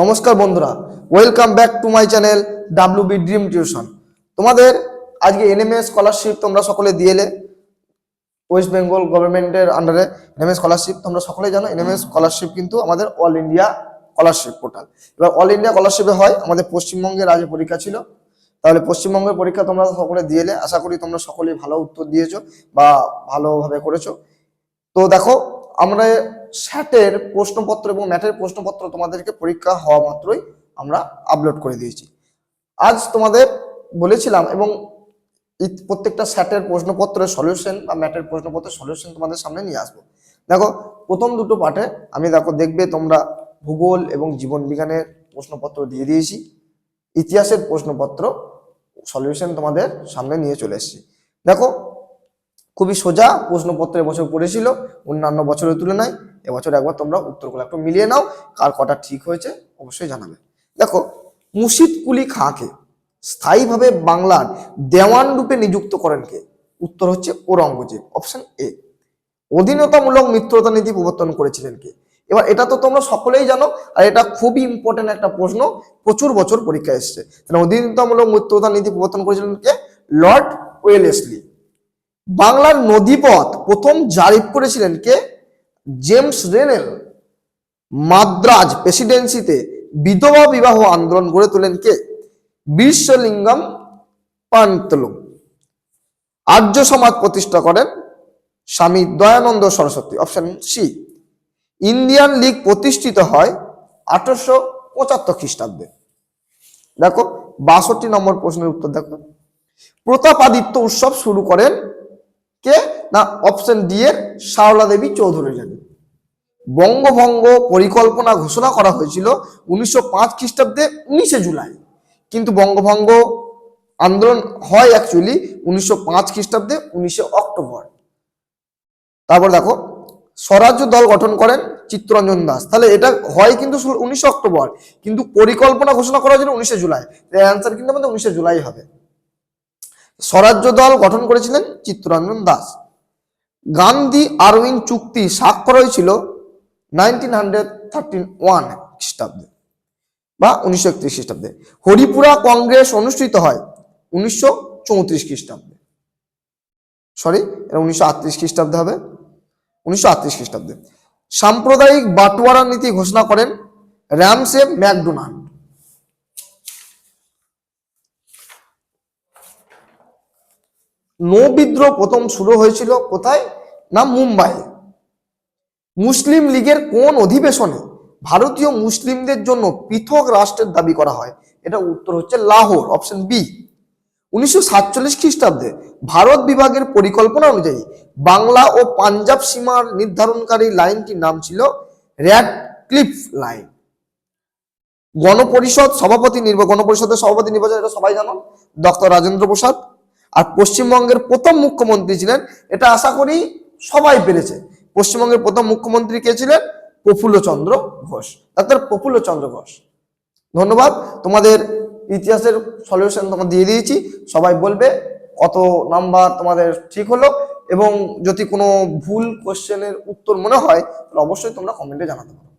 নমস্কার বন্ধুরা, welcome back to my channel WB dream tuition. তোমাদের আজকে এনএমএস স্কলারশিপ তোমরা সকলে দিয়েলে, ওয়েস্ট বেঙ্গল গভর্নমেন্টের আন্ডারে এনএমএস স্কলারশিপ তোমরা সকলেই জানো। এনএমএস স্কলারশিপ কিন্তু আমাদের অল ইন্ডিয়া স্কলারশিপ পোর্টাল। এবার অল ইন্ডিয়া স্কলারশিপে হয়, আমাদের পশ্চিমবঙ্গের আজ পরীক্ষা ছিল, তাহলে পশ্চিমবঙ্গের পরীক্ষা তোমরা সকলে দিয়েলে। আশা করি তোমরা সকলেই ভালো উত্তর দিয়েছো বা ভালোভাবে করেছো। তো দেখো, আমরা স্যাটের প্রশ্নপত্র এবং ম্যাটের প্রশ্নপত্র তোমাদেরকে পরীক্ষা হওয়া মাত্রই আমরা আপলোড করে দিয়েছি। আজ তোমাদের বলেছিলাম এবং প্রত্যেকটা স্যাটের প্রশ্নপত্রের সলিউশন বা ম্যাটের প্রশ্নপত্রের সলিউশন তোমাদের সামনে নিয়ে আসবো। দেখো, প্রথম দুটো পার্টে আমি দেখবে তোমরা ভূগোল এবং জীবন বিজ্ঞানের প্রশ্নপত্র দিয়ে দিয়েছি। ইতিহাসের প্রশ্নপত্র সলিউশন তোমাদের সামনে নিয়ে চলে এসেছি। দেখো, খুবই সোজা প্রশ্নপত্র এবছর পড়েছিল অন্যান্য বছরের তুলনায়। এবছর একবার তোমরা উত্তরগুলো একটু মিলিয়ে নাও, কার কটা ঠিক হয়েছে অবশ্যই জানাবে। দেখো, মুর্শিদ কুলি খাঁকে স্থায়ীভাবে বাংলার দেওয়ান রূপে নিযুক্ত করেন কে? উত্তর হচ্ছে ঔরঙ্গজেব, অপশন এ। অধীনতামূলক মিত্রতা নীতি প্রবর্তন করেছিলেন কে? এবার এটা তো তোমরা সকলেই জানো, আর এটা খুবই ইম্পর্টেন্ট একটা প্রশ্ন, প্রচুর বছর পরীক্ষায় এসছে। অধীনতামূলক মিত্রতা নীতি প্রবর্তন করেছিলেন কে? Lord Wellesley. বাংলার নদীপথ প্রথম জারি করেছিলেন কে? জেমস রেনেল। মাদ্রাজ প্রেসিডেন্সিতে বিধবা বিবাহ আন্দোলন গড়ে তোলেন কে? বিশ্বলিঙ্গম পান্তলু। আর্য সমাজ প্রতিষ্ঠা করেন Swami Dayanand Saraswati, option C. Indian league প্রতিষ্ঠিত হয় 1875 খ্রিস্টাব্দে। দেখো, 62 নম্বর প্রশ্নের উত্তর দেখো। প্রতাপাদিত্য উৎসব শুরু করেন কে? না, অপশন ডি এর সারলা দেবী চৌধুরী রানী। বঙ্গভঙ্গ পরিকল্পনা ঘোষণা করা হয়েছিল 1905 খ্রিস্টাব্দে 19 জুলাই, কিন্তু বঙ্গভঙ্গ আন্দোলন হয় অ্যাকচুয়ালি 1905 খ্রিস্টাব্দে 19 অক্টোবর। তারপর দেখো, স্বরাজ্য দল গঠন করেন চিত্তরঞ্জন দাস। তাহলে এটা হয় কিন্তু 19 অক্টোবর, কিন্তু পরিকল্পনা ঘোষণা করা হয়েছিল 19 জুলাই। অ্যান্সার কিন্তু আমাদের 19 জুলাই হবে। স্বরাজ্য দল গঠন করেছিলেন চিত্তরঞ্জন দাস। গান্ধী আরউইন চুক্তি স্বাক্ষর হয়েছিল 1931 খ্রিস্টাব্দে বা 1931 খ্রিস্টাব্দে। হরিপুরা কংগ্রেস অনুষ্ঠিত হয় 1934 খ্রিস্টাব্দে। সরি, 1938 খ্রিস্টাব্দে হবে, 1938 খ্রিস্টাব্দে। সাম্প্রদায়িক বাটোয়ারা নীতি ঘোষণা করেন র্যামসে ম্যাকডোনাল্ড। নৌ বিদ্রোহ প্রথম শুরু হয়েছিল কোথায়? না, মুম্বাই। মুসলিম লীগের কোন অধিবেশনে ভারতীয় মুসলিমদের জন্য পৃথক রাষ্ট্রের দাবি করা হয়? এটা উত্তর হচ্ছে লাহোর, অপশন বি। 1947 খ্রিস্টাব্দে ভারত বিভাগের পরিকল্পনা অনুযায়ী বাংলা ও পাঞ্জাব সীমার নির্ধারণকারী লাইনটির নাম ছিল র্যাডক্লিফ লাইন। গণপরিষদের সভাপতি নির্বাচন, এটা সবাই জানো, ডক্টর রাজেন্দ্র প্রসাদ। আর পশ্চিমবঙ্গের প্রথম মুখ্যমন্ত্রী ছিলেন, এটা আশা করি সবাই পেরেছে, পশ্চিমবঙ্গের প্রথম মুখ্যমন্ত্রী কে ছিলেন? প্রফুল্লচন্দ্র ঘোষ, ডাক্তার প্রফুল্লচন্দ্র ঘোষ। ধন্যবাদ। তোমাদের ইতিহাসের সলিউশন তোমার দিয়ে দিয়েছি, সবাই বলবে কত নাম্বার তোমাদের ঠিক হলো, এবং যদি কোনো ভুল কোশ্চেনের উত্তর মনে হয় তাহলে অবশ্যই তোমরা কমেন্টে জানাতে পারো।